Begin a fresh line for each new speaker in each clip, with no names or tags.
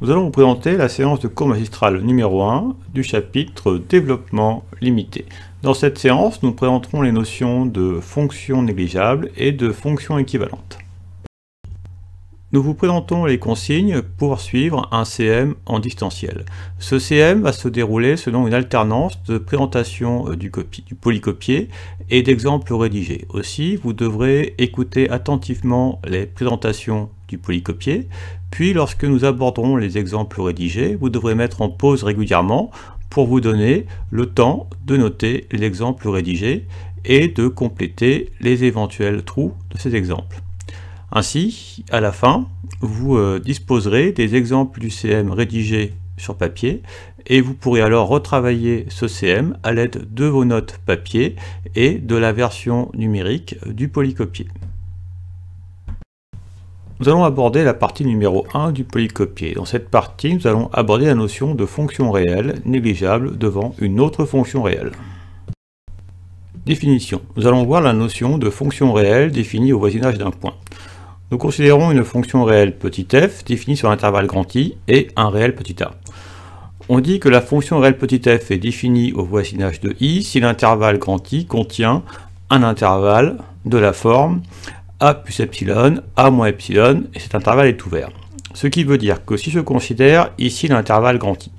Nous allons vous présenter la séance de cours magistral numéro 1 du chapitre Développement limité. Dans cette séance, nous présenterons les notions de fonctions négligeables et de fonctions équivalentes. Nous vous présentons les consignes pour suivre un CM en distanciel. Ce CM va se dérouler selon une alternance de présentation du polycopié et d'exemples rédigés. Aussi, vous devrez écouter attentivement les présentations du polycopié, puis lorsque nous aborderons les exemples rédigés, vous devrez mettre en pause régulièrement pour vous donner le temps de noter l'exemple rédigé et de compléter les éventuels trous de ces exemples. Ainsi, à la fin, vous disposerez des exemples du CM rédigés sur papier et vous pourrez alors retravailler ce CM à l'aide de vos notes papier et de la version numérique du polycopié. Nous allons aborder la partie numéro 1 du polycopié. Dans cette partie, nous allons aborder la notion de fonction réelle négligeable devant une autre fonction réelle. Définition. Nous allons voir la notion de fonction réelle définie au voisinage d'un point. Nous considérons une fonction réelle petit f définie sur l'intervalle grand I et un réel petit a. On dit que la fonction réelle petit f est définie au voisinage de I si l'intervalle grand I contient un intervalle de la forme a plus epsilon, a moins epsilon, et cet intervalle est ouvert. Ce qui veut dire que si je considère ici l'intervalle grand I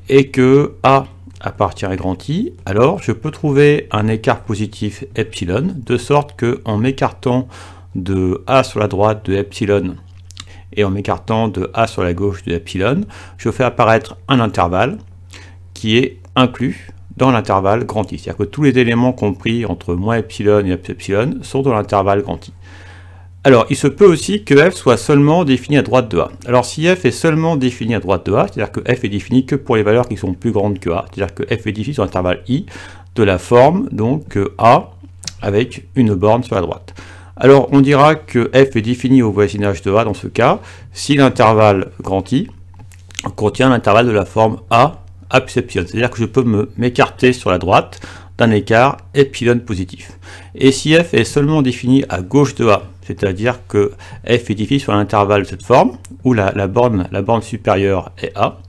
et que a appartient à grand I, alors je peux trouver un écart positif epsilon, de sorte que en m'écartant de a sur la droite de epsilon et en m'écartant de a sur la gauche de epsilon, je fais apparaître un intervalle qui est inclus dans l'intervalle grand I. C'est-à-dire que tous les éléments compris entre moins epsilon et epsilon sont dans l'intervalle grand I. Alors, il se peut aussi que f soit seulement défini à droite de a. Alors, si f est seulement défini à droite de a, c'est-à-dire que f est défini que pour les valeurs qui sont plus grandes que a, c'est-à-dire que f est défini sur l'intervalle I de la forme, donc a avec une borne sur la droite. Alors, on dira que f est défini au voisinage de a dans ce cas, si l'intervalle grand I contient l'intervalle de la forme a plus epsilon. C'est-à-dire que je peux m'écarter sur la droite d'un écart epsilon positif. Et si f est seulement défini à gauche de a, c'est-à-dire que f est défini sur l'intervalle de cette forme, où la borne supérieure est a,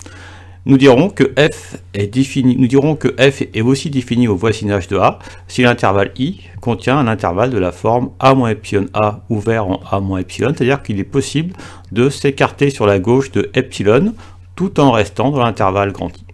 nous dirons que f est aussi défini au voisinage de a si l'intervalle I contient un intervalle de la forme a moins epsilon a ouvert en a moins epsilon, c'est-à-dire qu'il est possible de s'écarter sur la gauche de epsilon tout en restant dans l'intervalle grand I.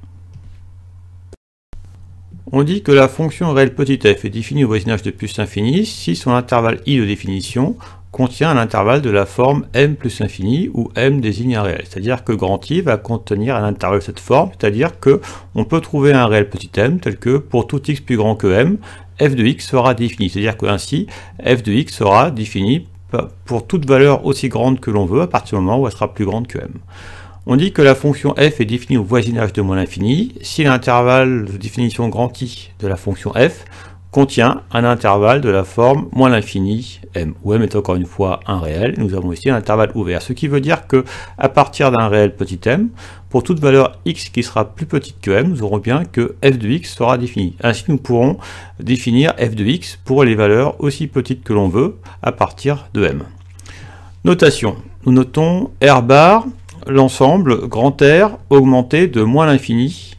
On dit que la fonction réelle petit f est définie au voisinage de plus infini si son intervalle I de définition contient un intervalle de la forme m plus infini où m désigne un réel. C'est-à-dire que grand I va contenir un intervalle de cette forme, c'est-à-dire que on peut trouver un réel petit m tel que pour tout x plus grand que m, f de x sera défini. C'est-à-dire que ainsi, f de x sera défini pour toute valeur aussi grande que l'on veut à partir du moment où elle sera plus grande que m. On dit que la fonction f est définie au voisinage de moins l'infini si l'intervalle de définition grand I de la fonction f contient un intervalle de la forme moins l'infini m, où m est encore une fois un réel, nous avons ici un intervalle ouvert, ce qui veut dire que à partir d'un réel petit m, pour toute valeur x qui sera plus petite que m, nous aurons bien que f de x sera défini. Ainsi nous pourrons définir f de x pour les valeurs aussi petites que l'on veut à partir de m. Notation, nous notons R bar, l'ensemble grand R augmenté de moins l'infini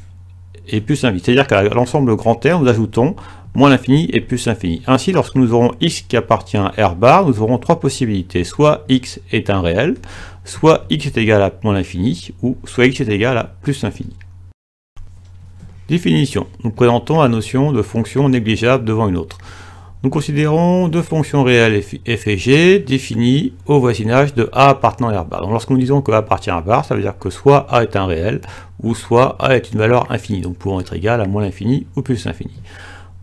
et plus l'infini. C'est-à-dire qu'à l'ensemble grand R, nous ajoutons moins l'infini et plus l'infini. Ainsi, lorsque nous aurons x qui appartient à R bar, nous aurons trois possibilités. Soit x est un réel, soit x est égal à moins l'infini, ou soit x est égal à plus l'infini. Définition. Nous présentons la notion de fonction négligeable devant une autre. Nous considérons deux fonctions réelles f et g définies au voisinage de a appartenant à R bar. Donc lorsque nous disons que a appartient à R bar, ça veut dire que soit a est un réel, ou soit a est une valeur infinie, donc pouvant être égal à moins l'infini ou plus l'infini.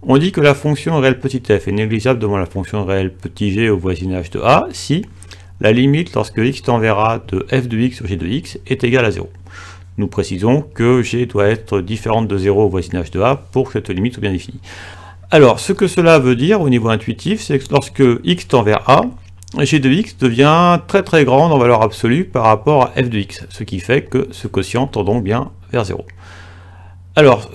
On dit que la fonction réelle petit f est négligeable devant la fonction réelle petit g au voisinage de a si la limite lorsque x tend vers a de f de x sur g de x est égale à 0. Nous précisons que g doit être différente de 0 au voisinage de a pour que cette limite soit bien définie. Alors, ce que cela veut dire au niveau intuitif, c'est que lorsque x tend vers a, g de x devient très très grande en valeur absolue par rapport à f de x, ce qui fait que ce quotient tend donc bien vers 0. Alors,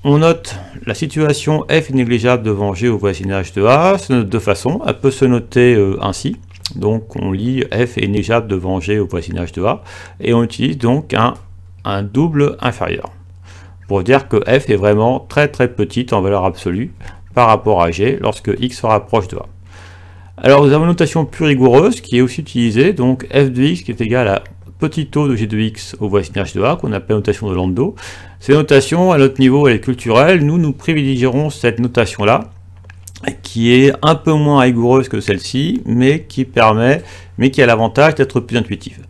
on note la situation f est négligeable devant g au voisinage de a, se note de deux façons, elle peut se noter ainsi. Donc on lit f est négligeable devant g au voisinage de a, et on utilise donc un double inférieur, pour dire que f est vraiment très petite en valeur absolue par rapport à g lorsque x se rapproche de a. Alors nous avons une notation plus rigoureuse qui est aussi utilisée, donc f de x qui est égal à petit o de g de x au voisinage de a, qu'on appelle notation de Landau. Cette notation, à notre niveau, elle est culturelle. Nous privilégierons cette notation-là, qui est un peu moins rigoureuse que celle-ci, mais qui a l'avantage d'être plus intuitive.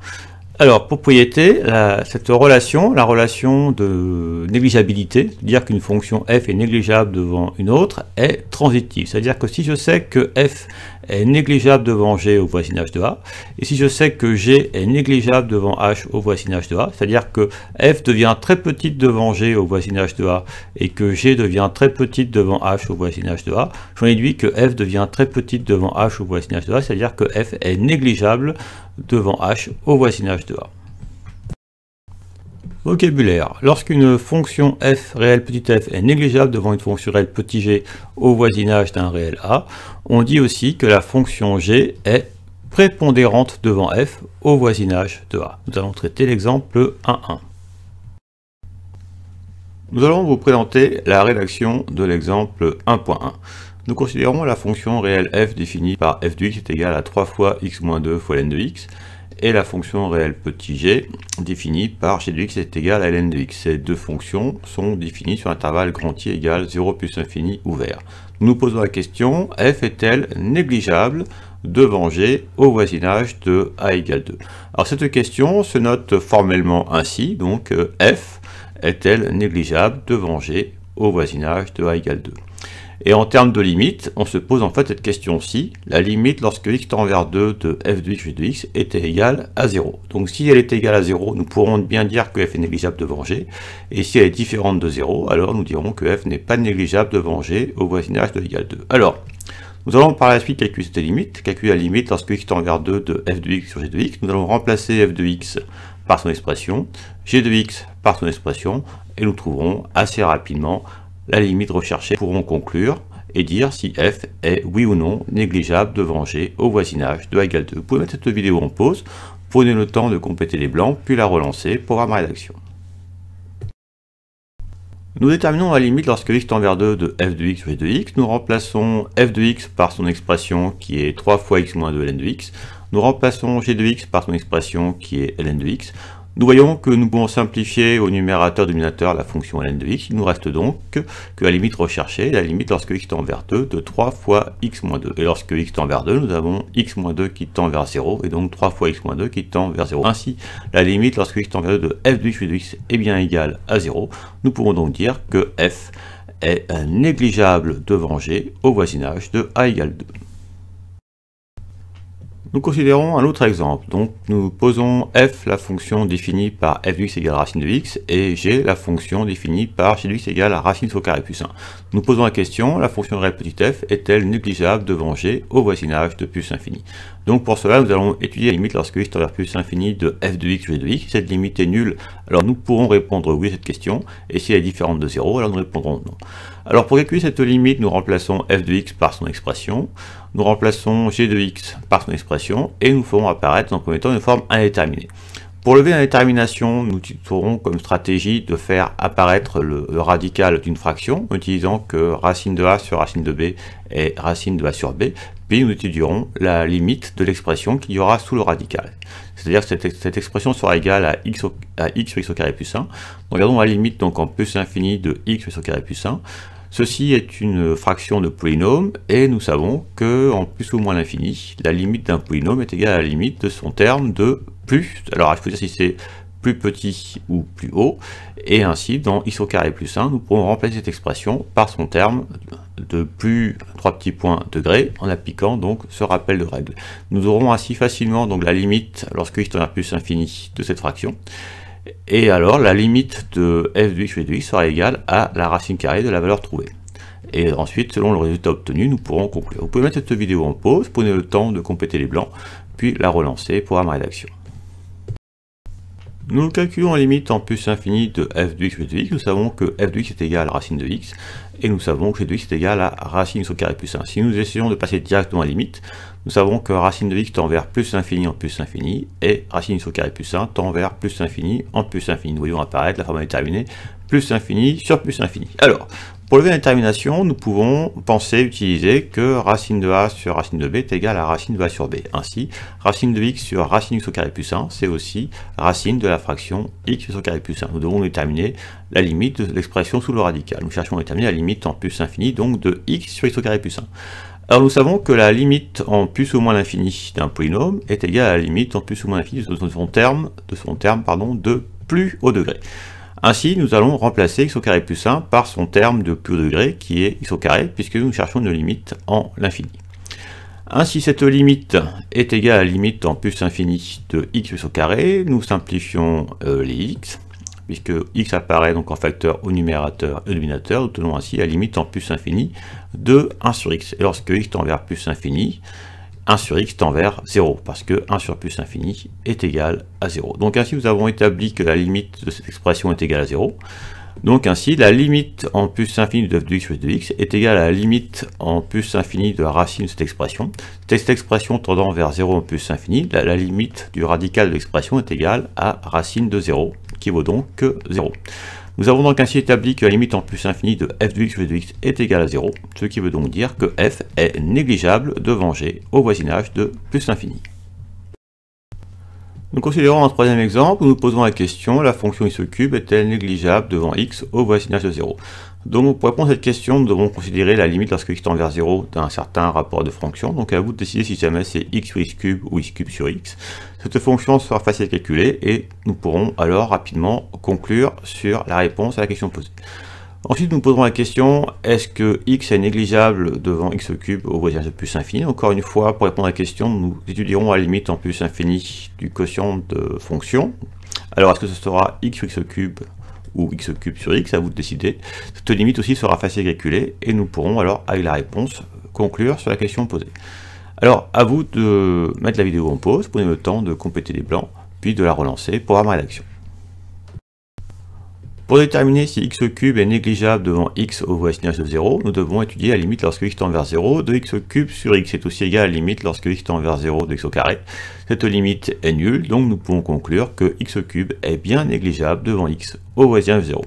Alors, propriété, cette relation, la relation de négligeabilité, dire qu'une fonction f est négligeable devant une autre, est transitive. C'est-à-dire que si je sais que f est négligeable devant g au voisinage de a, et si je sais que g est négligeable devant h au voisinage de a, c'est-à-dire que f devient très petite devant g au voisinage de a, et que g devient très petite devant h au voisinage de a, j'en déduis que f devient très petite devant h au voisinage de a, c'est-à-dire que f est négligeable devant h au voisinage de a. Vocabulaire. Lorsqu'une fonction f réelle petit f est négligeable devant une fonction réelle petit g au voisinage d'un réel a, on dit aussi que la fonction g est prépondérante devant f au voisinage de a. Nous allons traiter l'exemple 1.1. Nous allons vous présenter la rédaction de l'exemple 1.1. Nous considérons la fonction réelle f définie par f de x est égale à 3 fois x moins 2 fois ln de x, et la fonction réelle petit g définie par g de x est égal à ln de x. Ces deux fonctions sont définies sur l'intervalle grand I égale 0 plus infini ouvert. Nous nous posons la question, f est-elle négligeable devant g au voisinage de a égale 2? Alors cette question se note formellement ainsi, donc f est-elle négligeable devant g au voisinage de a égale 2? Et en termes de limite, on se pose en fait cette question-ci, la limite lorsque x tend vers 2 de f de x g de x était égale à 0. Donc si elle est égale à 0, nous pourrons bien dire que f est négligeable devant g, et si elle est différente de 0, alors nous dirons que f n'est pas négligeable devant g au voisinage de égale 2. Alors, nous allons par la suite calculer cette limite, calculer la limite lorsque x tend vers 2 de f de x sur g de x. Nous allons remplacer f de x par son expression, g de x par son expression, et nous trouverons assez rapidement la limite recherchée. Nous pourrons conclure et dire si f est oui ou non négligeable devant g au voisinage de a égale 2. Vous pouvez mettre cette vidéo en pause, prenez le temps de compléter les blancs, puis la relancer pour voir ma rédaction. Nous déterminons la limite lorsque x tend vers 2 de f de x sur g de x. Nous remplaçons f de x par son expression qui est 3 fois x moins 2 ln de x. Nous remplaçons g de x par son expression qui est ln de x. Nous voyons que nous pouvons simplifier au numérateur dénominateur la fonction ln de x. Il nous reste donc que la limite recherchée, la limite lorsque x tend vers 2 de 3 fois x moins 2. Et lorsque x tend vers 2, nous avons x moins 2 qui tend vers 0, et donc 3 fois x moins 2 qui tend vers 0. Ainsi, la limite lorsque x tend vers 2 de f de x de x est bien égale à 0. Nous pouvons donc dire que f est négligeable devant g au voisinage de a égale 2. Nous considérons un autre exemple. Donc nous posons f la fonction définie par f de x égale racine de x et g la fonction définie par g de x égale à racine au carré plus 1. Nous posons la question, la fonction réelle petit f est-elle négligeable devant g au voisinage de plus infini? Donc pour cela nous allons étudier la limite lorsque x tend vers plus infini de f de x g de x. Si cette limite est nulle, alors nous pourrons répondre oui à cette question, et si elle est différente de 0, alors nous répondrons non. Alors pour calculer cette limite, nous remplaçons f de x par son expression, nous remplaçons g de x par son expression, et nous ferons apparaître dans le premier temps une forme indéterminée. Pour lever l'indétermination, nous utiliserons comme stratégie de faire apparaître le radical d'une fraction, en utilisant que racine de a sur racine de b est racine de a sur b, puis nous étudierons la limite de l'expression qu'il y aura sous le radical. C'est-à-dire que cette expression sera égale à x sur x au carré plus 1. Regardons la limite donc en plus infini de x au carré plus 1. Ceci est une fraction de polynôme, et nous savons que en plus ou moins l'infini, la limite d'un polynôme est égale à la limite de son terme de plus. Alors il faut dire si c'est plus petit ou plus haut, et ainsi dans x au carré plus 1, nous pourrons remplacer cette expression par son terme de plus 3 petits points degrés, en appliquant donc ce rappel de règle. Nous aurons ainsi facilement donc la limite lorsque x tend vers plus infini de cette fraction. Et alors la limite de f de x de x sera égale à la racine carrée de la valeur trouvée. Et ensuite, selon le résultat obtenu, nous pourrons conclure. Vous pouvez mettre cette vidéo en pause, prenez le temps de compléter les blancs, puis la relancer pour voir ma rédaction. Nous calculons la limite en plus infini de f de x de x. Nous savons que f de x est égal à racine de x, et nous savons que g de x est égal à racine x au carré plus 1. Si nous essayons de passer directement à la limite, nous savons que racine de x tend vers plus l'infini en plus l'infini, et racine x au carré plus 1 tend vers plus l'infini en plus l'infini. Nous voyons apparaître la forme déterminée plus l'infini sur plus l'infini. Alors, pour lever la détermination, nous pouvons utiliser que racine de a sur racine de b est égal à racine de a sur b. Ainsi, racine de x sur racine x au carré plus 1, c'est aussi racine de la fraction x au carré plus 1. Nous devons déterminer la limite de l'expression sous le radical. Nous cherchons à déterminer la limite en plus infini, donc de x sur x au carré plus 1. Alors nous savons que la limite en plus ou moins l'infini d'un polynôme est égale à la limite en plus ou moins l'infini de son terme, de plus au degré. Ainsi, nous allons remplacer x au carré plus 1 par son terme de plus au degré, qui est x au carré, puisque nous cherchons une limite en l'infini. Ainsi, cette limite est égale à la limite en plus infini de x au carré. Nous simplifions les x, puisque x apparaît donc en facteur au numérateur et au dénominateur. Nous tenons ainsi la limite en plus infini de 1 sur x. Et lorsque x tend vers plus infini, 1 sur x tend vers 0, parce que 1 sur plus infini est égal à 0. Donc ainsi, nous avons établi que la limite de cette expression est égale à 0. Donc ainsi, la limite en plus infini de f de x plus de x est égale à la limite en plus infini de la racine de cette expression. Cette expression tendant vers 0 en plus infini, la limite du radical de l'expression est égale à racine de 0, qui vaut donc 0. Nous avons donc ainsi établi que la limite en plus infini de f de x plus de x est égale à 0, ce qui veut donc dire que f est négligeable devant g au voisinage de plus l'infini. Nous considérons un troisième exemple où nous posons la question: la fonction x cube est-elle négligeable devant x au voisinage de 0? Donc pour répondre à cette question, nous devons considérer la limite lorsque x tend vers 0 d'un certain rapport de fonction. Donc à vous de décider si jamais c'est x sur x cube ou x cube sur x. Cette fonction sera facile à calculer et nous pourrons alors rapidement conclure sur la réponse à la question posée. Ensuite, nous poserons la question: est-ce que x est négligeable devant x cube au voisinage de plus infini? Encore une fois, pour répondre à la question, nous étudierons la limite en plus infini du quotient de fonction. Alors, est-ce que ce sera x sur x cube ou x cube sur x? À vous de décider. Cette limite aussi sera facile à calculer et nous pourrons alors, avec la réponse, conclure sur la question posée. Alors, à vous de mettre la vidéo en pause, prenez le temps de compléter les blancs, puis de la relancer pour voir ma rédaction. Pour déterminer si x cube est négligeable devant x au voisinage de 0, nous devons étudier la limite lorsque x tend vers 0 de x cube sur x est aussi égal à la limite lorsque x tend vers 0 de x au carré. Cette limite est nulle, donc nous pouvons conclure que x cube est bien négligeable devant x au voisinage de 0.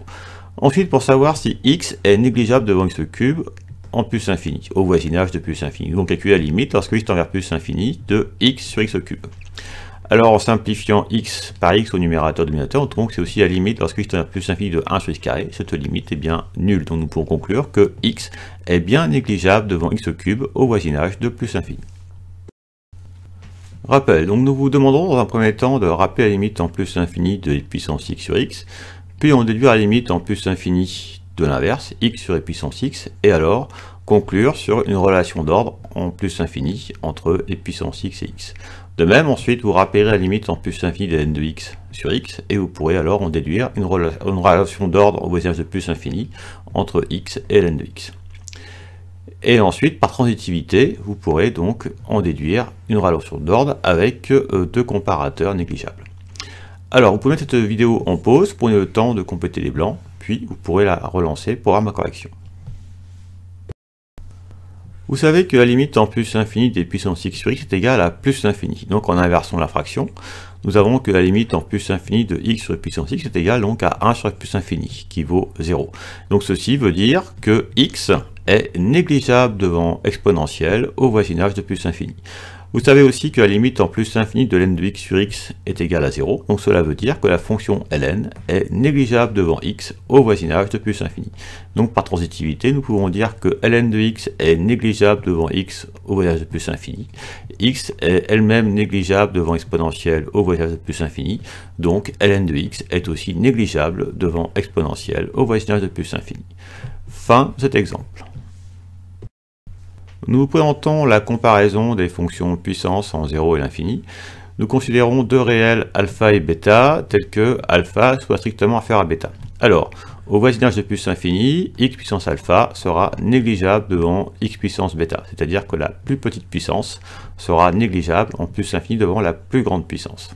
Ensuite, pour savoir si x est négligeable devant x cube en plus infini, au voisinage de plus infini, nous devons calculer la limite lorsque x tend vers plus infini de x sur x cube. Alors en simplifiant x par x au numérateur et au dénominateur, nous trouvons que c'est aussi la limite lorsque x tend vers plus infini de 1 sur x carré. Cette limite est bien nulle, donc nous pouvons conclure que x est bien négligeable devant x cube au voisinage de plus infini. Rappel, donc nous vous demandons dans un premier temps de rappeler la limite en plus infini de e puissance x sur x, puis on déduit la limite en plus infini de l'inverse, x sur e puissance x, et alors conclure sur une relation d'ordre en plus infini entre e puissance x et x. De même, ensuite, vous rappellerez la limite en plus infini de n de x sur x, et vous pourrez alors en déduire une relation d'ordre au voisinage de plus infini entre x et ln de x. Et ensuite, par transitivité, vous pourrez donc en déduire une relation d'ordre avec deux comparateurs négligeables. Alors, vous pouvez mettre cette vidéo en pause, prenez le temps de compléter les blancs, puis vous pourrez la relancer pour avoir ma correction. Vous savez que la limite en plus infini des puissances x sur x est égale à plus l'infini. Donc en inversant la fraction, nous avons que la limite en plus infini de x sur puissance x est égale donc à 1 sur plus infini, qui vaut 0. Donc ceci veut dire que x est négligeable devant exponentielle au voisinage de plus infini. Vous savez aussi que la limite en plus infini de ln de x sur x est égale à 0, donc cela veut dire que la fonction ln est négligeable devant x au voisinage de plus infini. Donc par transitivité, nous pouvons dire que ln de x est négligeable devant x au voisinage de plus infini, x est elle-même négligeable devant exponentielle au voisinage de plus infini, donc ln de x est aussi négligeable devant exponentielle au voisinage de plus infini. Fin de cet exemple. Nous vous présentons la comparaison des fonctions puissance en 0 et l'infini. Nous considérons deux réels alpha et bêta tels que alpha soit strictement inférieur à bêta. Alors, au voisinage de plus infini, x puissance alpha sera négligeable devant x puissance bêta, c'est-à-dire que la plus petite puissance sera négligeable en plus infini devant la plus grande puissance.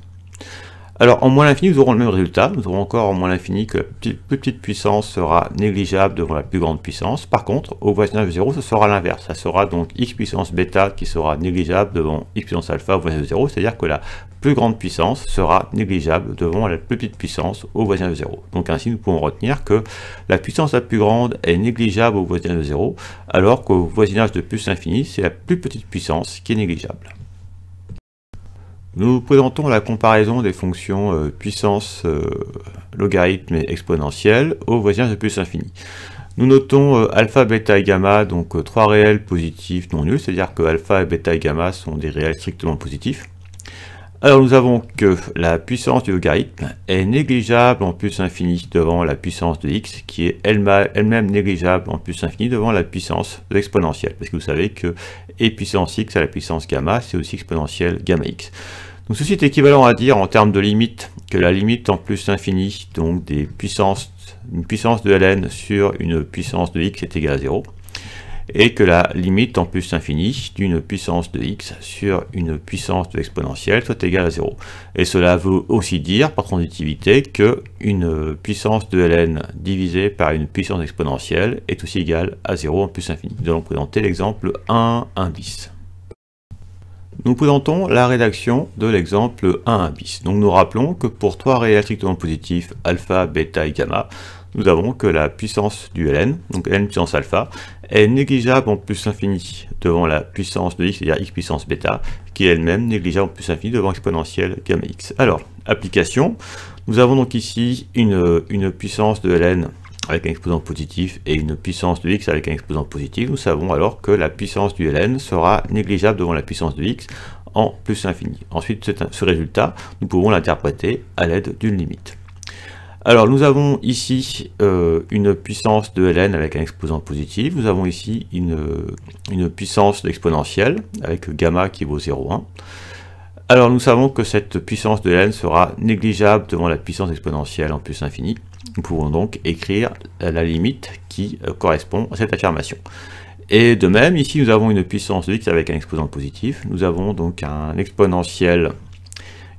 Alors en moins l'infini, nous aurons le même résultat. Nous aurons encore en moins l'infini que la plus petite puissance sera négligeable devant la plus grande puissance. Par contre, au voisinage de 0, ce sera l'inverse. Ça sera donc x puissance bêta qui sera négligeable devant x puissance alpha au voisinage de 0. C'est-à-dire que la plus grande puissance sera négligeable devant la plus petite puissance au voisinage de 0. Donc ainsi, nous pouvons retenir que la puissance la plus grande est négligeable au voisinage de 0, alors qu'au voisinage de plus l'infini, c'est la plus petite puissance qui est négligeable. Nous présentons la comparaison des fonctions puissance, logarithme et exponentielle au voisinage de plus l'infini. Nous notons alpha, bêta et gamma, donc trois réels positifs non nuls, c'est-à-dire que alpha, bêta et gamma sont des réels strictement positifs. Alors nous avons que la puissance du logarithme est négligeable en plus infini devant la puissance de x, qui est elle-même négligeable en plus infini devant la puissance de l'exponentielle, parce que vous savez que e puissance x à la puissance gamma, c'est aussi exponentielle gamma x. Donc ceci est équivalent à dire en termes de limite que la limite en plus infini, donc une puissance de ln sur une puissance de x est égale à 0, et que la limite en plus infini d'une puissance de x sur une puissance de l'exponentielle soit égale à 0. Et cela veut aussi dire, par transitivité, que une puissance de ln divisée par une puissance exponentielle est aussi égale à 0 en plus infini. Nous allons présenter l'exemple 1, 1 bis. Nous présentons la rédaction de l'exemple 1 bis. Donc nous rappelons que pour trois réels strictement positifs, alpha, bêta et gamma, nous avons que la puissance du ln, donc ln puissance alpha, est négligeable en plus infini devant la puissance de x, c'est-à-dire x puissance bêta, qui est elle-même négligeable en plus infini devant exponentielle gamma x. Alors, application, nous avons donc ici une puissance de ln avec un exposant positif et une puissance de x avec un exposant positif. Nous savons alors que la puissance du ln sera négligeable devant la puissance de x en plus infini. Ensuite, ce résultat, nous pouvons l'interpréter à l'aide d'une limite. Alors, nous avons ici une puissance de ln avec un exposant positif. Nous avons ici une puissance exponentielle avec gamma qui vaut 0,1. Alors, nous savons que cette puissance de ln sera négligeable devant la puissance exponentielle en plus infini. Nous pouvons donc écrire la limite qui correspond à cette affirmation. Et de même, ici, nous avons une puissance de x avec un exposant positif. Nous avons donc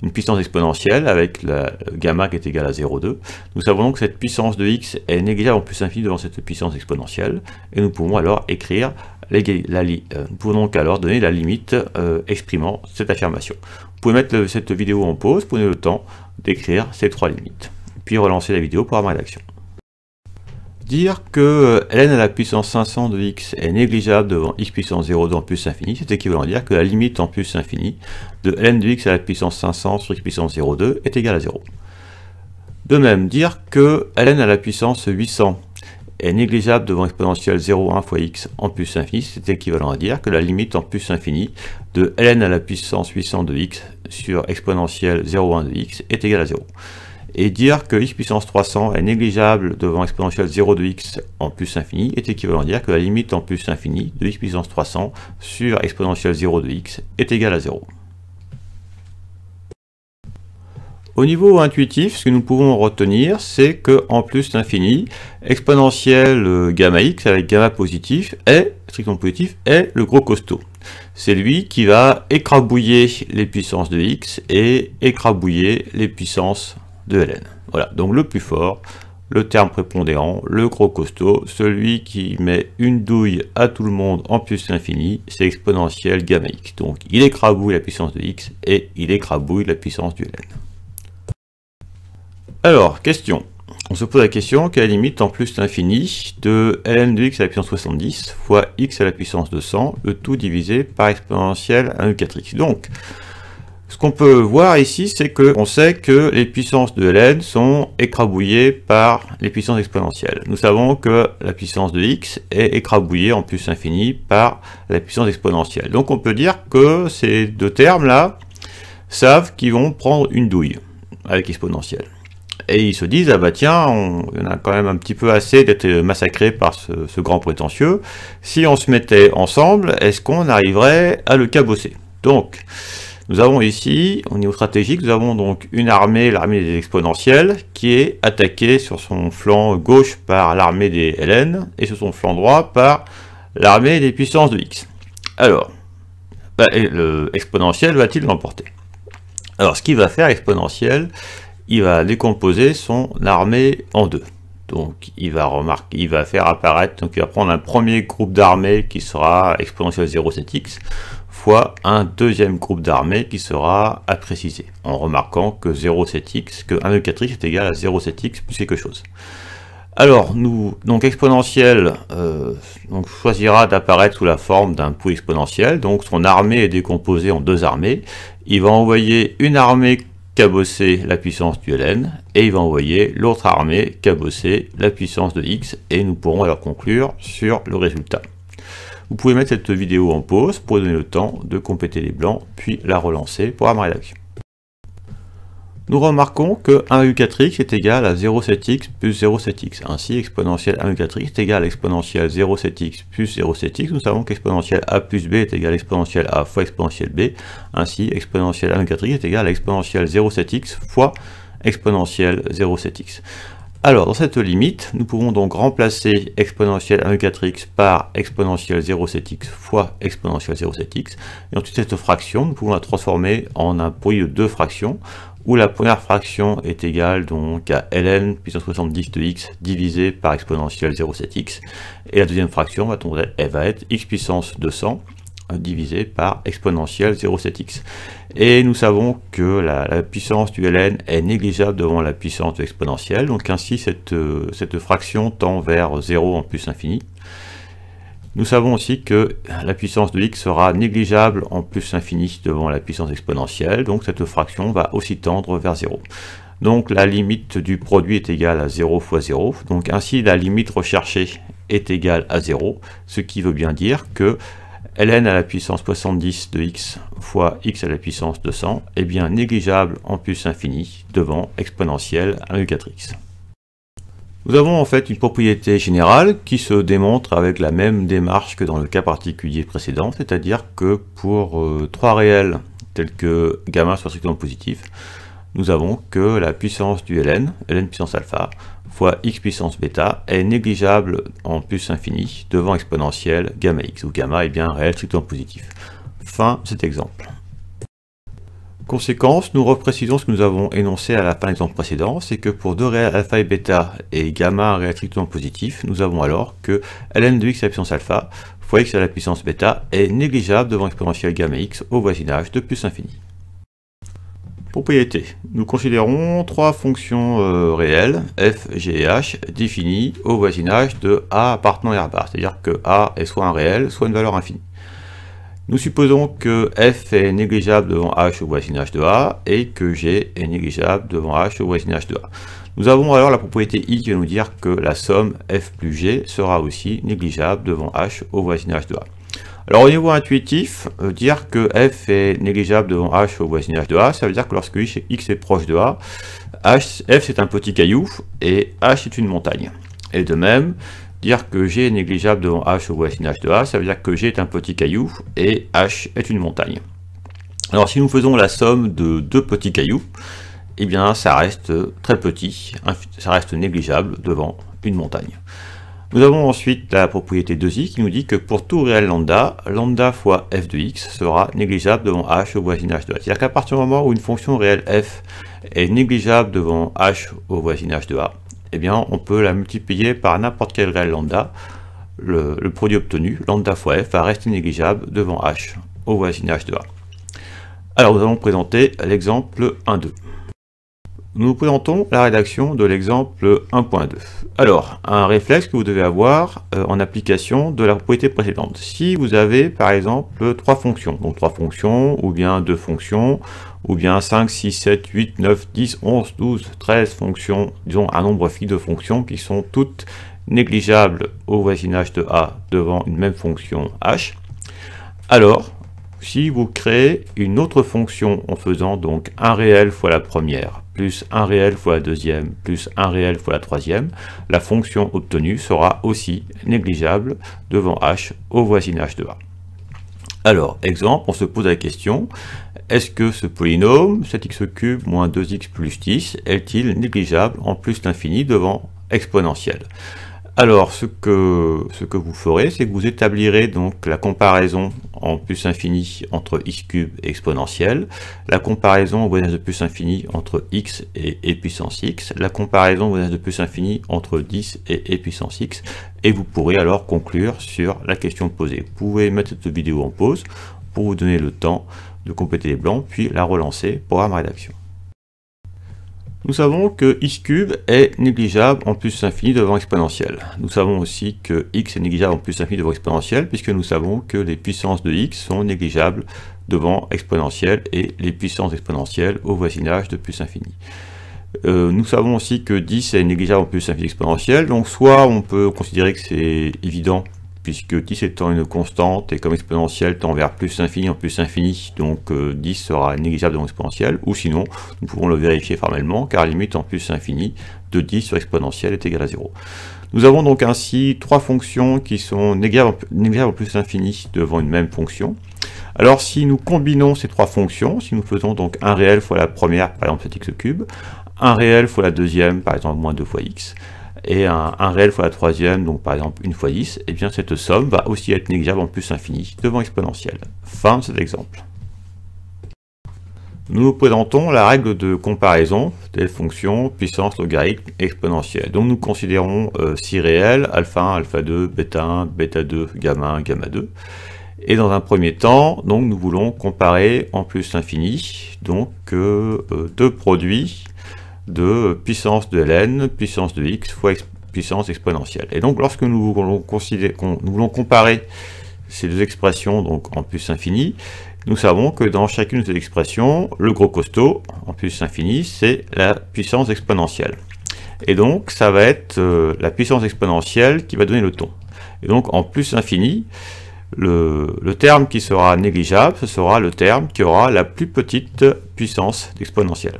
une puissance exponentielle avec la gamma qui est égale à 0,2. Nous savons donc que cette puissance de x est négligeable en plus infini devant cette puissance exponentielle, et nous pouvons alors écrire nous pouvons donc alors donner la limite exprimant cette affirmation. Vous pouvez mettre cette vidéo en pause, prenez le temps d'écrire ces trois limites, puis relancer la vidéo pour avoir ma rédaction. Dire que ln à la puissance 500 de x est négligeable devant x puissance 0,2 en plus infini, c'est équivalent à dire que la limite en plus infini de ln de x à la puissance 500 sur x puissance 0,2 est égale à 0. De même, dire que ln à la puissance 800 est négligeable devant exponentielle 0,1 fois x en plus infini, c'est équivalent à dire que la limite en plus infini de ln à la puissance 800 de x sur exponentielle 0,1 de x est égale à 0. Et dire que x puissance 300 est négligeable devant exponentielle 0 de x en plus infini est équivalent à dire que la limite en plus infini de x puissance 300 sur exponentielle 0 de x est égale à 0. Au niveau intuitif, ce que nous pouvons retenir, c'est que en plus l'infini, exponentielle gamma x avec gamma positif est, strictement positif, est le gros costaud. C'est lui qui va écrabouiller les puissances de x et écrabouiller les puissances de ln. Voilà, donc le plus fort, le terme prépondérant, le gros costaud, celui qui met une douille à tout le monde en plus l'infini, c'est exponentielle gamma x. Donc il écrabouille la puissance de x et il écrabouille la puissance du ln. Alors, question. On se pose la question, quelle est la limite en plus l'infini de ln de x à la puissance 70 fois x à la puissance 200, le tout divisé par exponentielle 1 4 x. Donc, ce qu'on peut voir ici, c'est qu'on sait que les puissances de ln sont écrabouillées par les puissances exponentielles. Nous savons que la puissance de x est écrabouillée en plus infini par la puissance exponentielle. Donc on peut dire que ces deux termes-là savent qu'ils vont prendre une douille avec exponentielle. Et ils se disent, ah bah tiens, il y en a quand même un petit peu assez d'être massacré par ce grand prétentieux. Si on se mettait ensemble, est-ce qu'on arriverait à le cabosser? Donc, nous avons ici, au niveau stratégique, nous avons donc une armée, l'armée des exponentielles, qui est attaquée sur son flanc gauche par l'armée des ln, et sur son flanc droit par l'armée des puissances de x. Alors, le exponentiel va-t-il l'emporter? Alors, ce qu'il va faire, exponentiel, il va décomposer son armée en deux. Donc, il va faire apparaître, donc il va prendre un premier groupe d'armées qui sera exponentiel 0,7x, fois un deuxième groupe d'armées qui sera à préciser, en remarquant que 0,7x, que 1,4x est égal à 0,7x plus quelque chose. Alors, donc exponentiel choisira d'apparaître sous la forme d'un pouls exponentiel, donc son armée est décomposée en deux armées. Il va envoyer une armée cabosser la puissance du ln, et il va envoyer l'autre armée cabosser la puissance de x, et nous pourrons alors conclure sur le résultat. Vous pouvez mettre cette vidéo en pause pour donner le temps de compléter les blancs, puis la relancer pour la rédaction. Nous remarquons que 1,4x est égal à 0,7x plus 0,7x. Ainsi, exponentiel 1,4x est égal à exponentiel 0,7x plus 0,7x. Nous savons qu'exponentiel a plus b est égal à exponentiel a fois exponentiel b. Ainsi, exponentiel 1,4x est égal à exponentiel 0,7x fois exponentiel 0,7x. Alors, dans cette limite, nous pouvons donc remplacer exponentiel 1,4x par exponentiel 0,7x fois exponentiel 0,7x. Et ensuite, cette fraction, nous pouvons la transformer en un produit de deux fractions, où la première fraction est égale donc à ln puissance 70 de x divisé par exponentiel 0,7x, et la deuxième fraction elle va être x puissance 200 divisé par exponentiel 0,7x. Et nous savons que la puissance du ln est négligeable devant la puissance de l'exponentielle, donc ainsi cette fraction tend vers 0 en plus infini. Nous savons aussi que la puissance de x sera négligeable en plus infini devant la puissance exponentielle, donc cette fraction va aussi tendre vers 0. Donc la limite du produit est égale à 0 fois 0, donc ainsi la limite recherchée est égale à 0, ce qui veut bien dire que ln à la puissance 70 de x fois x à la puissance 200 est bien négligeable en plus infini devant exponentielle 1,4x. Nous avons en fait une propriété générale qui se démontre avec la même démarche que dans le cas particulier précédent, c'est-à-dire que pour trois réels tels que gamma soit strictement positif, nous avons que la puissance du ln puissance alpha, fois x puissance bêta est négligeable en plus infini devant exponentielle gamma x, où gamma est bien un réel strictement positif. Fin de cet exemple. Conséquence, nous reprécisons ce que nous avons énoncé à la fin de l'exemple précédent, c'est que pour deux réels alpha et bêta et gamma un réel strictement positif, nous avons alors que ln de x à la puissance alpha fois x à la puissance bêta est négligeable devant exponentielle gamma x au voisinage de plus infini. Propriété. Nous considérons trois fonctions réelles, f, g et h, définies au voisinage de a appartenant à R bar, c'est-à-dire que a est soit un réel, soit une valeur infinie. Nous supposons que f est négligeable devant h au voisinage de a et que g est négligeable devant h au voisinage de a. Nous avons alors la propriété i qui va nous dire que la somme f plus g sera aussi négligeable devant h au voisinage de a. Alors au niveau intuitif, dire que f est négligeable devant h au voisinage de a, ça veut dire que lorsque x est proche de a, f c'est un petit caillou et h est une montagne. Et de même, dire que g est négligeable devant h au voisinage de a, ça veut dire que g est un petit caillou et h est une montagne. Alors si nous faisons la somme de deux petits cailloux, eh bien ça reste très petit, ça reste négligeable devant une montagne. Nous avons ensuite la propriété 2i qui nous dit que pour tout réel lambda, lambda fois f de x sera négligeable devant h au voisinage de a. C'est-à-dire qu'à partir du moment où une fonction réelle f est négligeable devant h au voisinage de a, eh bien on peut la multiplier par n'importe quel réel lambda. Le produit obtenu, lambda fois f, va rester négligeable devant h au voisinage de a. Alors nous allons présenter l'exemple 1.2. Nous présentons la rédaction de l'exemple 1.2. Alors, un réflexe que vous devez avoir en application de la propriété précédente. Si vous avez par exemple trois fonctions, donc trois fonctions, ou bien deux fonctions, ou bien 5, 6, 7, 8, 9, 10, 11, 12, 13 fonctions, disons un nombre fini de fonctions qui sont toutes négligeables au voisinage de a devant une même fonction h, alors si vous créez une autre fonction en faisant donc un réel fois la première, plus un réel fois la deuxième, plus un réel fois la troisième, la fonction obtenue sera aussi négligeable devant h au voisinage de a. Alors, exemple, on se pose la question, est-ce que ce polynôme, 7x³ moins 2x plus 10, est-il négligeable en plus l'infini devant exponentielle? Alors, ce que vous ferez, c'est que vous établirez donc la comparaison en plus infini entre x cube et exponentielle, la comparaison au voisinage de plus infini entre x et e puissance x, la comparaison au voisinage de plus infini entre 10 et e puissance x, et vous pourrez alors conclure sur la question posée. Vous pouvez mettre cette vidéo en pause pour vous donner le temps de compléter les blancs, puis la relancer pour avoir ma rédaction. Nous savons que x cube est négligeable en plus infini devant exponentielle. Nous savons aussi que x est négligeable en plus infini devant exponentielle, puisque nous savons que les puissances de x sont négligeables devant exponentielle et les puissances exponentielles au voisinage de plus infini. Nous savons aussi que 10 est négligeable en plus infini exponentielle, donc soit on peut considérer que c'est évident, puisque 10 étant une constante et comme exponentielle tend vers plus infini en plus infini, donc 10 sera négligeable devant exponentielle, ou sinon nous pouvons le vérifier formellement, car la limite en plus infini de 10 sur exponentielle est égale à 0. Nous avons donc ainsi trois fonctions qui sont négligeables en plus infini devant une même fonction. Alors si nous combinons ces trois fonctions, si nous faisons donc un réel fois la première, par exemple 7x cube, un réel fois la deuxième, par exemple moins 2 fois x, et un réel fois la troisième, donc par exemple 1 fois 10, et bien cette somme va aussi être négligeable en plus infini devant exponentielle. Fin de cet exemple. Nous présentons la règle de comparaison des fonctions puissance logarithme exponentielle. Donc nous considérons 6 réels, alpha 1, alpha 2, bêta 1, bêta 2, gamma 1, gamma 2. Et dans un premier temps, donc nous voulons comparer en plus infini donc deux produits de puissance de ln, puissance de x fois puissance exponentielle. Et donc lorsque nous voulons comparer ces deux expressions donc en plus infini, nous savons que dans chacune de ces expressions, le gros costaud en plus infini, c'est la puissance exponentielle. Et donc ça va être la puissance exponentielle qui va donner le ton. Et donc en plus infini, le terme qui sera négligeable, ce sera le terme qui aura la plus petite puissance exponentielle.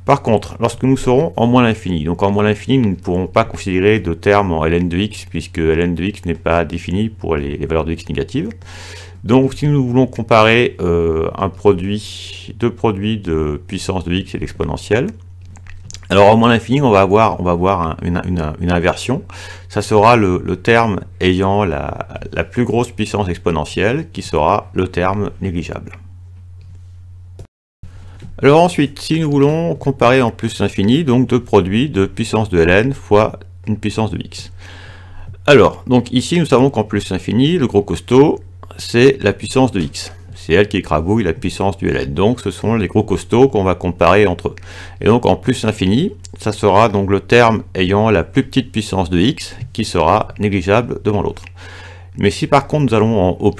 Par contre, lorsque nous serons en moins l'infini, donc en moins l'infini, nous ne pourrons pas considérer de terme en ln de x, puisque ln de x n'est pas défini pour les valeurs de x négatives. Donc si nous voulons comparer deux produits de puissance de x et d'exponentielle, alors en moins l'infini, on va avoir une inversion. Ça sera le terme ayant la plus grosse puissance exponentielle, qui sera le terme négligeable. Alors ensuite, si nous voulons comparer en plus l'infini, donc deux produits de puissance de ln fois une puissance de x. Alors, donc ici nous savons qu'en plus l'infini, le gros costaud, c'est la puissance de x. C'est elle qui écrabouille la puissance du ln. Donc ce sont les gros costauds qu'on va comparer entre eux. Et donc en plus infini, ça sera donc le terme ayant la plus petite puissance de x qui sera négligeable devant l'autre. Mais si par contre nous allons en O+,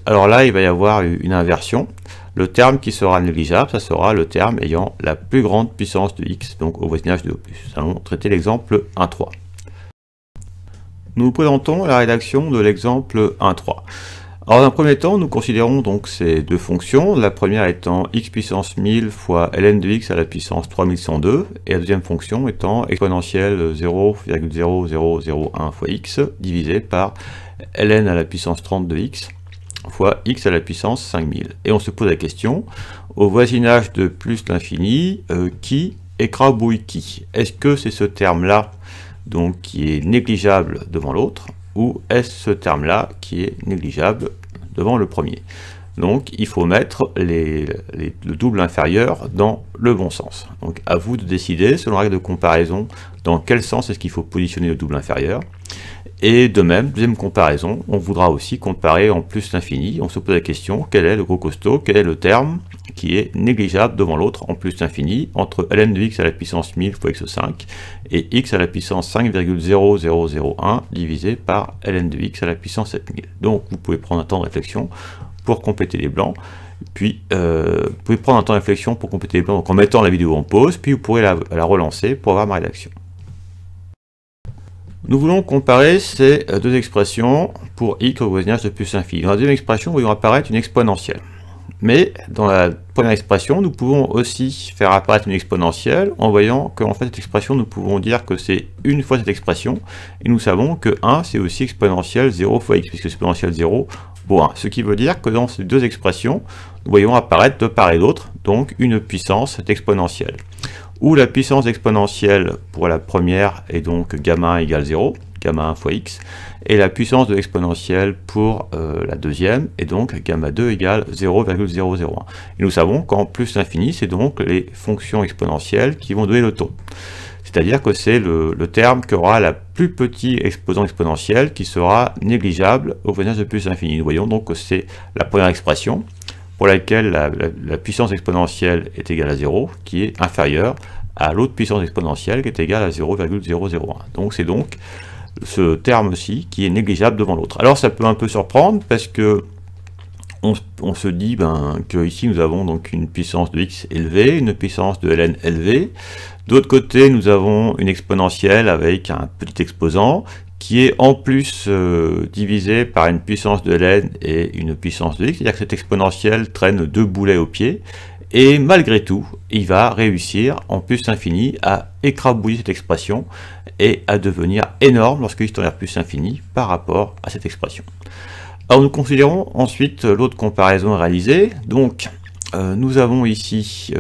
alors là il va y avoir une inversion. Le terme qui sera négligeable, ça sera le terme ayant la plus grande puissance de x, donc au voisinage de O+. Nous allons traiter l'exemple 1,3. Nous présentons la rédaction de l'exemple 1,3. Alors dans un premier temps, nous considérons donc ces deux fonctions, la première étant x puissance 1000 fois ln de x à la puissance 3102, et la deuxième fonction étant exponentielle 0,0001 fois x divisé par ln à la puissance 30 de x fois x à la puissance 5000. Et on se pose la question, au voisinage de plus l'infini, qui écrabouille qui? Est-ce que c'est ce terme-là donc qui est négligeable devant l'autre, ou est-ce ce terme-là qui est négligeable devant le premier? Donc il faut mettre le double inférieur dans le bon sens. Donc à vous de décider, selon la règle de comparaison, dans quel sens est-ce qu'il faut positionner le double inférieur. Et de même, deuxième comparaison, on voudra aussi comparer en plus l'infini. On se pose la question, quel est le gros costaud, quel est le terme qui est négligeable devant l'autre en plus l'infini, entre ln de x à la puissance 1000 fois x5 et x à la puissance 5,0001 divisé par ln de x à la puissance 7000. Donc vous pouvez prendre un temps de réflexion pour compléter les blancs, puis vous pouvez prendre un temps de réflexion pour compléter les blancs donc en mettant la vidéo en pause, puis vous pourrez la relancer pour avoir ma rédaction. Nous voulons comparer ces deux expressions pour x au voisinage de plus infini. Dans la deuxième expression, nous voyons apparaître une exponentielle. Mais dans la première expression, nous pouvons aussi faire apparaître une exponentielle en voyant qu'en fait cette expression, nous pouvons dire que c'est une fois cette expression, et nous savons que 1 c'est aussi exponentielle 0 fois x, puisque exponentielle 0 vaut 1. Ce qui veut dire que dans ces deux expressions, nous voyons apparaître de part et d'autre donc une puissance exponentielle. Où la puissance exponentielle pour la première est donc gamma 1 égale 0, gamma 1 fois x, et la puissance de l'exponentielle pour la deuxième, et donc gamma 2 égale 0,001. Et nous savons qu'en plus l'infini, c'est donc les fonctions exponentielles qui vont donner le taux. C'est-à-dire que c'est le terme qui aura la plus petite exposant exponentielle qui sera négligeable au voisinage de plus l'infini. Nous voyons donc que c'est la première expression pour laquelle la puissance exponentielle est égale à 0, qui est inférieure à l'autre puissance exponentielle qui est égale à 0,001. Donc c'est donc ce terme-ci qui est négligeable devant l'autre. Alors ça peut un peu surprendre parce que on se dit que ici nous avons donc une puissance de x élevée, une puissance de ln élevée. D'autre côté, nous avons une exponentielle avec un petit exposant qui est en plus divisé par une puissance de ln et une puissance de x, c'est-à-dire que cette exponentielle traîne deux boulets au pied, et malgré tout, il va réussir en plus l'infini à écrabouiller cette expression et à devenir énorme lorsque x tend vers plus l'infini par rapport à cette expression. Alors nous considérons ensuite l'autre comparaison réalisée. Donc nous avons ici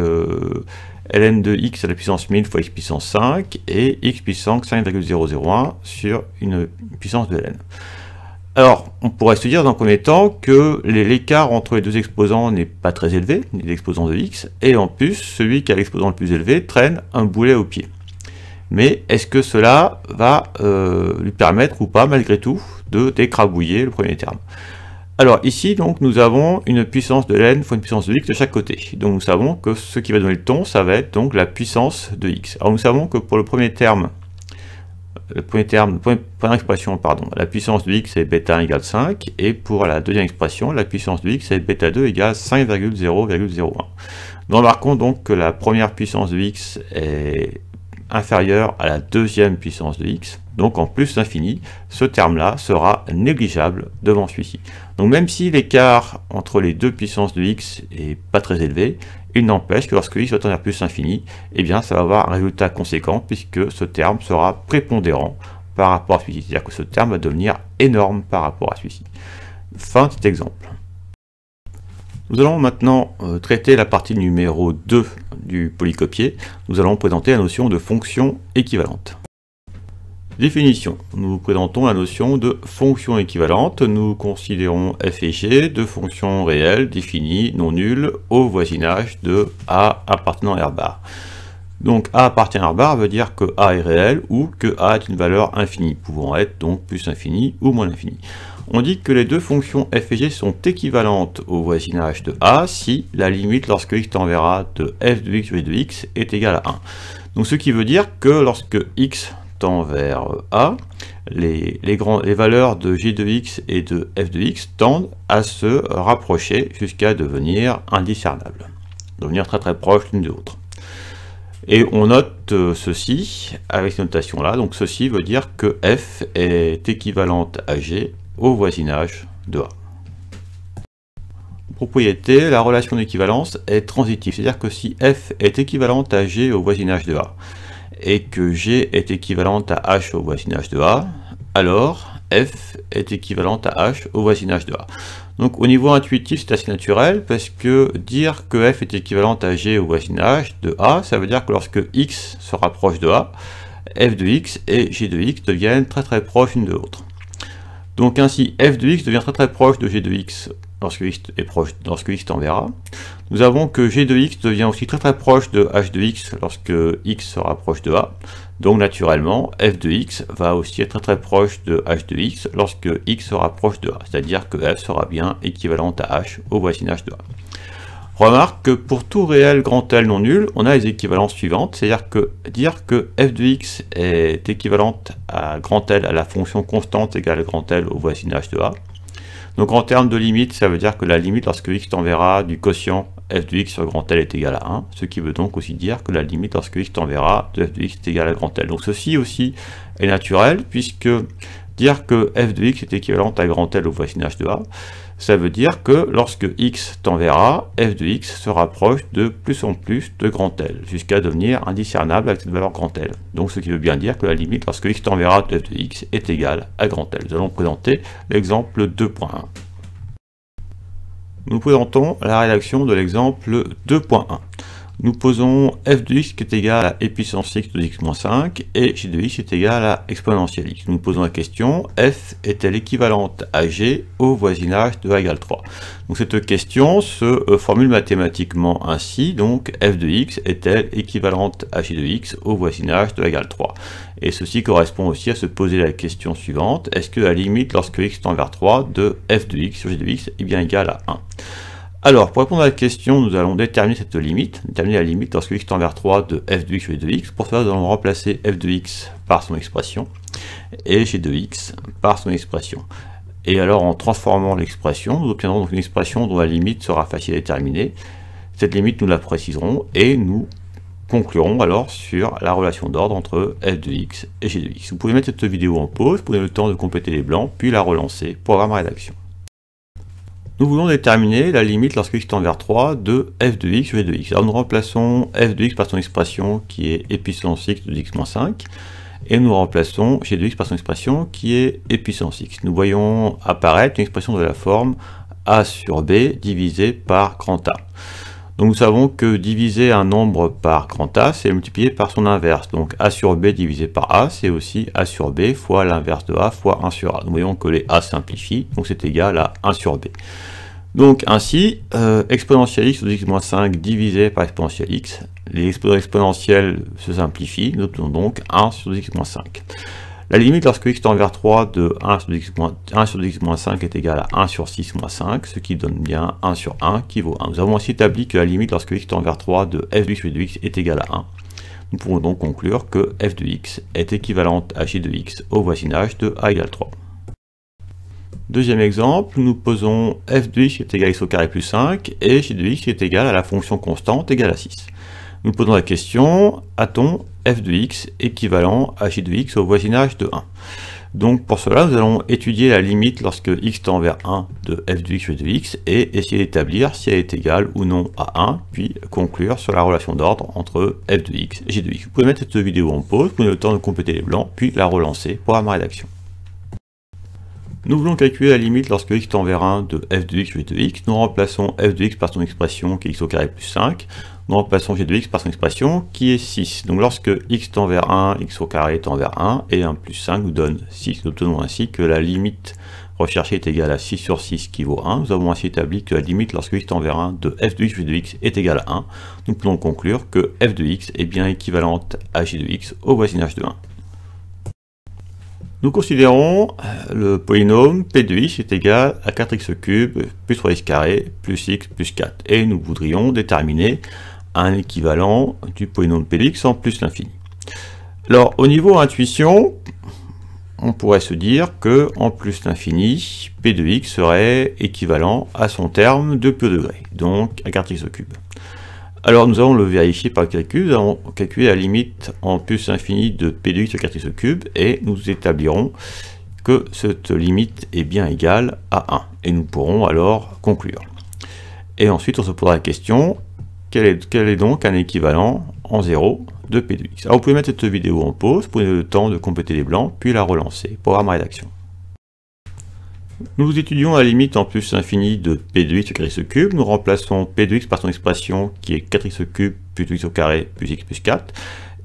ln de x à la puissance 1000 fois x puissance 5 et x puissance 5,001 sur une puissance de ln. Alors, on pourrait se dire dans un premier temps que l'écart entre les deux exposants n'est pas très élevé, l'exposant de x, et en plus, celui qui a l'exposant le plus élevé traîne un boulet au pied. Mais est-ce que cela va lui permettre ou pas, malgré tout, d'écrabouiller le premier terme? Alors ici, donc, nous avons une puissance de ln fois une puissance de x de chaque côté. Donc nous savons que ce qui va donner le ton, ça va être donc la puissance de x. Alors nous savons que pour le premier terme, première expression, la puissance de x est bêta 1 égale 5, et pour la deuxième expression, la puissance de x est bêta 2 égale 5,0,01. Nous remarquons donc que la première puissance de x est inférieure à la deuxième puissance de x, donc en plus l'infini, ce terme-là sera négligeable devant celui-ci. Donc même si l'écart entre les deux puissances de x est pas très élevé, il n'empêche que lorsque x va tendre vers plus l'infini, eh bien ça va avoir un résultat conséquent puisque ce terme sera prépondérant par rapport à celui-ci, c'est-à-dire que ce terme va devenir énorme par rapport à celui-ci. Fin de cet exemple. Nous allons maintenant traiter la partie numéro 2 du polycopier. Nous allons présenter la notion de fonction équivalente. Définition. Nous présentons la notion de fonction équivalente. Nous considérons f et g deux fonctions réelles définies non nulles au voisinage de a appartenant à R bar. Donc a appartient à R bar veut dire que a est réel ou que a est une valeur infinie, pouvant être donc plus infini ou moins infini. On dit que les deux fonctions f et g sont équivalentes au voisinage de a si la limite lorsque x tend vers a de f de x, g de x est égale à 1. Donc ce qui veut dire que lorsque x tend vers a, les valeurs de g de x et de f de x tendent à se rapprocher jusqu'à devenir indiscernables, devenir très proches l'une de l'autre. Et on note ceci avec cette notation-là, donc ceci veut dire que f est équivalente à g au voisinage de a. Propriété, la relation d'équivalence est transitive, c'est-à-dire que si f est équivalente à g au voisinage de a, et que g est équivalente à h au voisinage de a, alors f est équivalente à h au voisinage de a. Donc au niveau intuitif, c'est assez naturel, parce que dire que f est équivalente à g au voisinage de a, ça veut dire que lorsque x se rapproche de a, f de x et g de x deviennent très proches l'une de l'autre. Donc ainsi, f de x devient très proche de g de x lorsque x tend vers a. Nous avons que g de x devient aussi très proche de h de x lorsque x se rapproche de a. Donc naturellement, f de x va aussi être très proche de h de x lorsque x se rapproche de a. C'est-à-dire que f sera bien équivalente à h au voisinage de a. Remarque que pour tout réel grand L non nul, on a les équivalences suivantes, c'est-à-dire que dire que f de x est équivalente à grand L à la fonction constante égale grand L au voisinage de a. Donc en termes de limite, ça veut dire que la limite lorsque x tend vers a du quotient f de x sur grand L est égal à 1, ce qui veut donc aussi dire que la limite lorsque x tend vers a de f de x est égal à grand L. Donc ceci aussi est naturel, puisque dire que f de x est équivalente à grand L au voisinage de a, ça veut dire que lorsque x tend vers a, f de x se rapproche de plus en plus de grand L, jusqu'à devenir indiscernable avec cette valeur grand L. Donc ce qui veut bien dire que la limite lorsque x tend vers a de f de x est égale à grand L. Nous allons présenter l'exemple 2.1. Nous présentons la rédaction de l'exemple 2.1. nous posons f de x qui est égal à e puissance x de x moins 5 et g de x est égal à exponentielle x. Nous posons la question, f est-elle équivalente à g au voisinage de a égale 3? Donc cette question se formule mathématiquement ainsi, donc f de x est-elle équivalente à g de x au voisinage de a égale 3? Et ceci correspond aussi à se poser la question suivante, est-ce que la limite lorsque x tend vers 3 de f de x sur g de x est bien égale à 1? Alors, pour répondre à la question, nous allons déterminer cette limite, déterminer la limite lorsque x tend vers 3 de f de x sur g de x. Pour cela, nous allons remplacer f de x par son expression et g de x par son expression. Et alors, en transformant l'expression, nous obtiendrons donc une expression dont la limite sera facile à déterminer. Cette limite, nous la préciserons et nous conclurons alors sur la relation d'ordre entre f de x et g de x. Vous pouvez mettre cette vidéo en pause, prenez le temps de compléter les blancs, puis la relancer pour avoir ma rédaction. Nous voulons déterminer la limite lorsque x tend vers 3 de f de x sur g de x. Alors nous remplaçons f de x par son expression qui est e puissance x de x moins 5 et nous remplaçons g de x par son expression qui est e puissance x. Nous voyons apparaître une expression de la forme a sur b divisé par grand A. Donc nous savons que diviser un nombre par grand A, c'est multiplier par son inverse. Donc a sur b divisé par a, c'est aussi a sur b fois l'inverse de a fois 1 sur a. Nous voyons que les a simplifient, donc c'est égal à 1 sur b. Donc ainsi, exponentielle x de x-5 divisé par exponentielle x, les exponentielles se simplifient, nous obtenons donc 1 sur x-5. La limite lorsque x tend vers 3 de 1 sur x-5 est égal à 1 sur 6 moins 5, ce qui donne bien 1 sur 1 qui vaut 1. Nous avons aussi établi que la limite lorsque x tend vers 3 de f de x sur g de x est égale à 1. Nous pouvons donc conclure que f de x est équivalente à g de x au voisinage de a égale 3. Deuxième exemple, nous posons f de x qui est égal à x au carré plus 5 et g de x qui est égal à la fonction constante égale à 6. Nous posons la question, a-t-on f de x équivalent à g de x au voisinage de 1? Donc pour cela, nous allons étudier la limite lorsque x tend vers 1 de f de x sur g de x et essayer d'établir si elle est égale ou non à 1, puis conclure sur la relation d'ordre entre f de x et g de x. Vous pouvez mettre cette vidéo en pause, prenez le temps de compléter les blancs, puis la relancer pour avoir ma rédaction. Nous voulons calculer la limite lorsque x tend vers 1 de f de x sur g de x. Nous remplaçons f de x par son expression qui est x au carré plus 5. Nous remplaçons g de x par son expression qui est 6. Donc lorsque x tend vers 1, x au carré tend vers 1, et 1 plus 5 nous donne 6. Nous obtenons ainsi que la limite recherchée est égale à 6 sur 6 qui vaut 1. Nous avons ainsi établi que la limite lorsque x tend vers 1 de f de x sur g de x est égale à 1. Nous pouvons conclure que f de x est bien équivalente à g de x au voisinage de 1. Nous considérons le polynôme p de x est égal à 4x cube plus 3x carré plus x plus 4. Et nous voudrions déterminer un équivalent du polynôme p de x en plus l'infini. Alors au niveau intuition, on pourrait se dire que en plus l'infini, p de x serait équivalent à son terme de plus haut degré, donc à 4x cube. Alors nous allons le vérifier par le calcul, nous allons calculer la limite en plus infini de p de x sur 4x cube et nous établirons que cette limite est bien égale à 1 et nous pourrons alors conclure. Et ensuite on se posera la question, quel est donc un équivalent en 0 de p de x? Alors vous pouvez mettre cette vidéo en pause, prenez le temps de compléter les blancs, puis la relancer pour avoir ma rédaction. Nous étudions la limite en plus infini de p de x sur 4x cube. Nous remplaçons p de x par son expression qui est 4x cube plus x au carré plus x plus 4.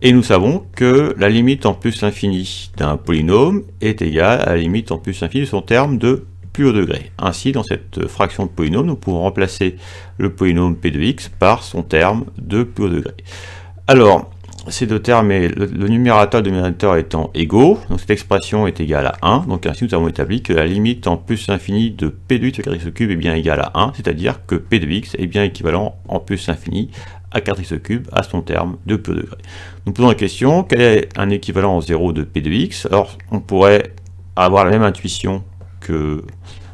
Et nous savons que la limite en plus infini d'un polynôme est égale à la limite en plus infini de son terme de plus haut degré. Ainsi, dans cette fraction de polynôme, nous pouvons remplacer le polynôme p de x par son terme de plus haut degré. Alors, ces deux termes, le numérateur et le dénominateur étant égaux, donc cette expression est égale à 1, donc ainsi nous avons établi que la limite en plus infini de p de x sur 4x cube est bien égale à 1, c'est-à-dire que p de x est bien équivalent en plus infini à 4x cube à son terme de plus haut degré. Nous posons la question, quel est un équivalent en 0 de p de x? Alors on pourrait avoir la même intuition que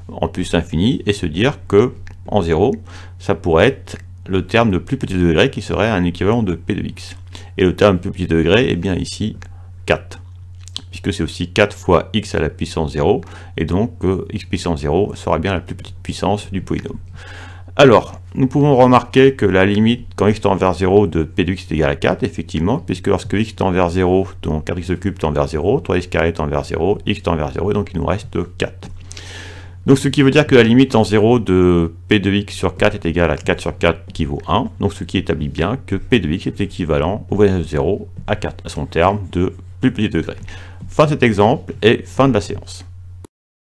en plus infini et se dire que en 0, ça pourrait être le terme de plus petit degré qui serait un équivalent de p de x. Et le terme plus petit degré est bien ici 4, puisque c'est aussi 4 fois x à la puissance 0, et donc x puissance 0 sera bien la plus petite puissance du polynôme. Alors, nous pouvons remarquer que la limite quand x tend vers 0 de p de x est égale à 4, effectivement, puisque lorsque x tend vers 0, donc 4x cube tend vers 0, 3x carré tend vers 0, x tend vers 0, et donc il nous reste 4. Donc ce qui veut dire que la limite en 0 de p de x sur 4 est égale à 4 sur 4 qui vaut 1. Donc ce qui établit bien que p de x est équivalent au voisinage de 0 à 4 à son terme de plus petit degré. Fin de cet exemple et fin de la séance.